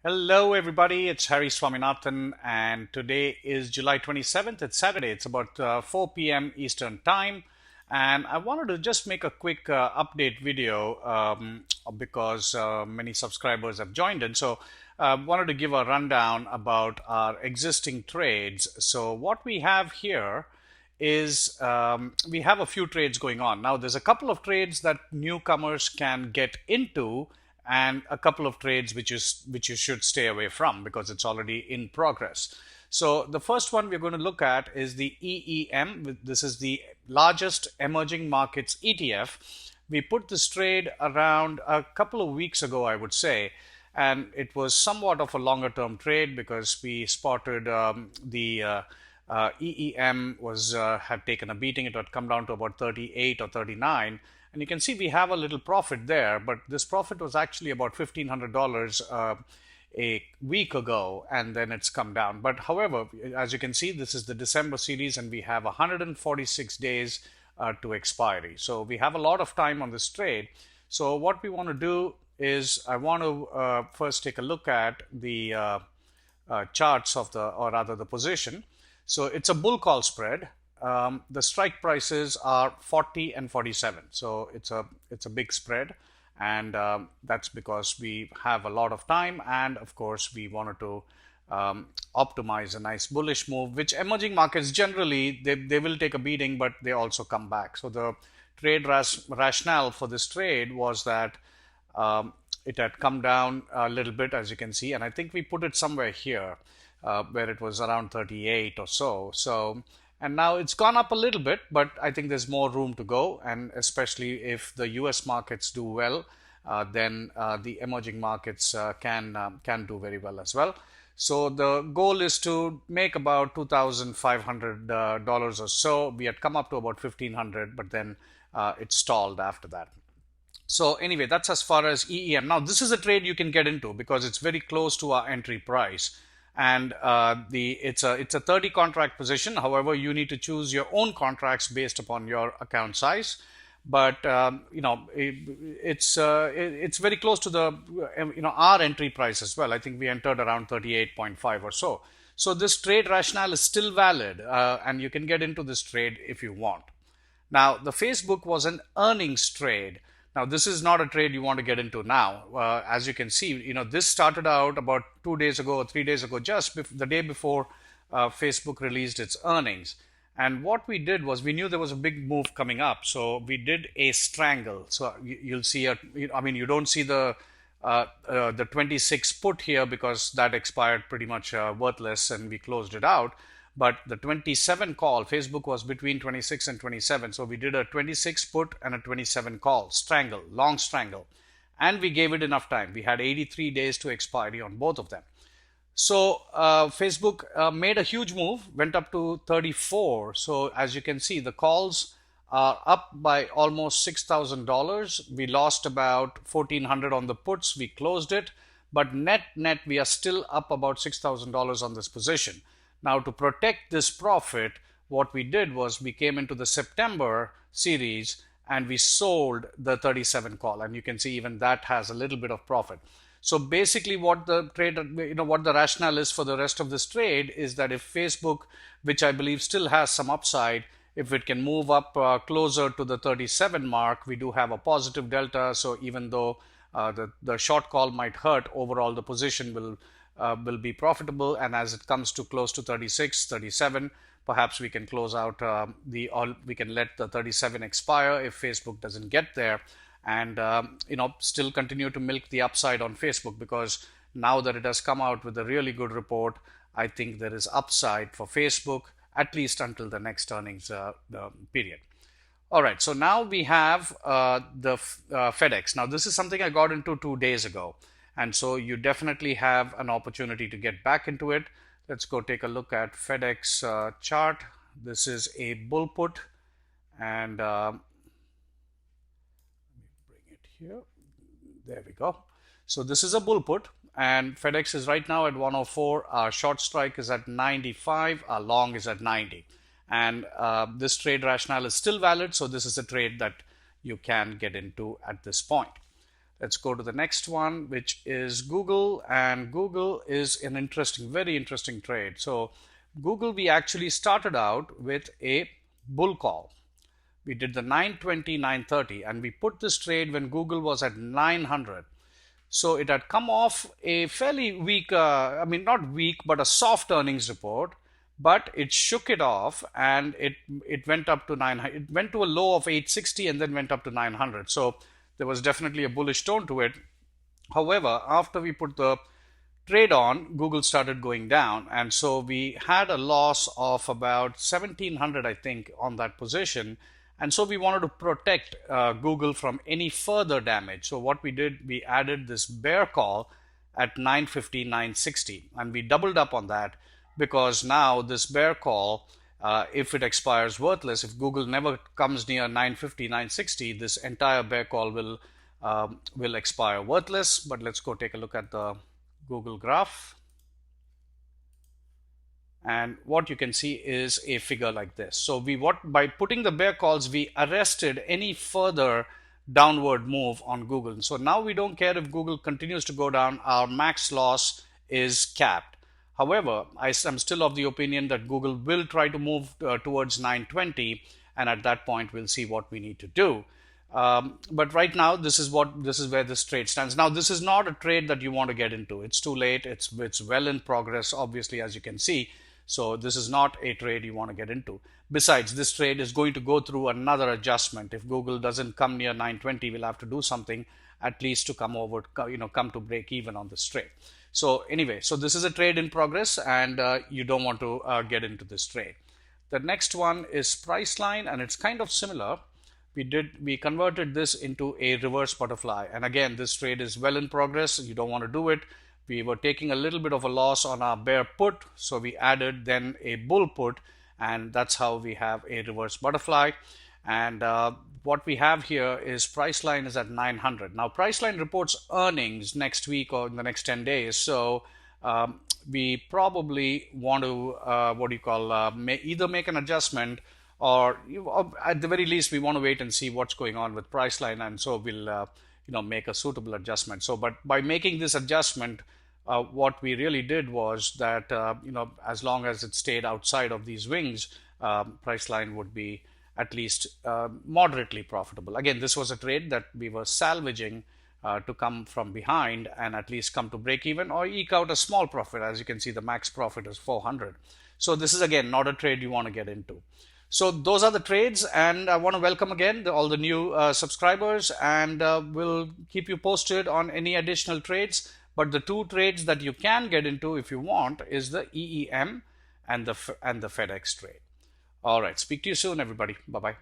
Hello, everybody. It's Harry Swaminathan, and today is July 27th. It's Saturday. It's about 4 p.m. Eastern Time. And I wanted to just make a quick update video because many subscribers have joined in. So I wanted to give a rundown about our existing trades. So what we have here is we have a few trades going on. Now, there's a couple of trades that newcomers can get into and a couple of trades which you should stay away from because it's already in progress. So the first one we're going to look at is the EEM. This is the largest emerging markets ETF. We put this trade around a couple of weeks ago, I would say, and it was somewhat of a longer term trade because we spotted the EEM was had taken a beating. It had come down to about 38 or 39. And you can see we have a little profit there, but this profit was actually about $1,500 a week ago, and then it's come down. But however, as you can see, this is the December series, and we have 146 days to expiry. So we have a lot of time on this trade. So what we want to do is I want to first take a look at the charts of or rather the position. So it's a bull call spread. The strike prices are 40 and 47, so it's a big spread, and that's because we have a lot of time, and of course we wanted to optimize a nice bullish move, which emerging markets generally they will take a beating, but they also come back. So the trade rationale for this trade was that it had come down a little bit, as you can see, and I think we put it somewhere here where it was around 38 or so. And now it's gone up a little bit, but I think there's more room to go. And especially if the US markets do well, then the emerging markets can do very well as well. So the goal is to make about $2,500 or so. We had come up to about 1,500, but then it stalled after that. So anyway, that's as far as EEM. Now this is a trade you can get into because it's very close to our entry price, and it's a 30 contract position. However, you need to choose your own contracts based upon your account size. But it's very close to the our entry price as well. I think we entered around 38.5 or so. So this trade rationale is still valid, and you can get into this trade if you want. Now, the Facebook was an earnings trade. Now, this is not a trade you want to get into now. As you can see, this started out about 2 days ago or 3 days ago, just the day before Facebook released its earnings. And what we did was we knew there was a big move coming up, so we did a strangle. So you'll see, you don't see the 26 put here because that expired pretty much worthless, and we closed it out. But the 27 call, Facebook was between 26 and 27. So we did a 26 put and a 27 call, strangle, long strangle. And we gave it enough time. We had 83 days to expiry on both of them. So Facebook made a huge move, went up to 34. So as you can see, the calls are up by almost $6,000. We lost about 1,400 on the puts. We closed it. But net, we are still up about $6,000 on this position. Now, to protect this profit, what we did was we came into the September series and we sold the 37 call. And you can see even that has a little bit of profit. So basically what the trade, what the rationale is for the rest of this trade is that if Facebook, which I believe still has some upside, if it can move up closer to the 37 mark, we do have a positive delta. So even though the short call might hurt, overall the position will be profitable, and as it comes to close to 36, 37, perhaps we can close out we can let the 37 expire if Facebook doesn't get there, and still continue to milk the upside on Facebook, because now that it has come out with a really good report, I think there is upside for Facebook at least until the next earnings period. All right, so now we have the FedEx. Now this is something I got into 2 days ago. And so you definitely have an opportunity to get back into it. Let's go take a look at FedEx chart. This is a bull put, and let me bring it here. There we go. So this is a bull put, and FedEx is right now at 104. Our short strike is at 95. Our long is at 90. And this trade rationale is still valid. So this is a trade that you can get into at this point. Let's go to the next one, which is Google. And Google is an interesting, very interesting trade. So Google, we actually started out with a bull call. We did the 920, 930, and we put this trade when Google was at 900. So it had come off a fairly weak, I mean, not weak, but a soft earnings report. But it shook it off, and it went up to 900. It went to a low of 860 and then went up to 900. So there was definitely a bullish tone to it. However, after we put the trade on, Google started going down, and so we had a loss of about 1700, I think, on that position. And so we wanted to protect Google from any further damage. So what we did, we added this bear call at 950, 960, and we doubled up on that, because now this bear call, if it expires worthless, if Google never comes near 950, 960, this entire bear call will expire worthless. But let's go take a look at the Google graph. And what you can see is a figure like this. So by putting the bear calls, we arrested any further downward move on Google. So now we don't care if Google continues to go down, our max loss is capped. However, I'm still of the opinion that Google will try to move towards 920, and at that point we'll see what we need to do. But right now, this is where this trade stands. Now, this is not a trade that you want to get into. It's too late. It's well in progress, obviously, as you can see. So this is not a trade you want to get into. Besides, this trade is going to go through another adjustment. If Google doesn't come near 920, we'll have to do something at least to come to break even on this trade. So anyway, so this is a trade in progress, and you don't want to get into this trade. The next one is Priceline, and it's kind of similar. We converted this into a reverse butterfly, and again, this trade is well in progress. You don't want to do it. We were taking a little bit of a loss on our bear put, so we added then a bull put, and that's how we have a reverse butterfly. And what we have here is Priceline is at 900. Now, Priceline reports earnings next week or in the next 10 days. So we probably want to, either make an adjustment, or at the very least, we want to wait and see what's going on with Priceline. And so we'll, make a suitable adjustment. So, but by making this adjustment, what we really did was that, as long as it stayed outside of these wings, Priceline would be at least moderately profitable. Again, this was a trade that we were salvaging to come from behind and at least come to break even or eke out a small profit. As you can see, the max profit is 400. So this is, again, not a trade you want to get into. So those are the trades, and I want to welcome again all the new subscribers, and we'll keep you posted on any additional trades. But the two trades that you can get into if you want is the EEM and the FedEx trade. All right, speak to you soon, everybody. Bye-bye.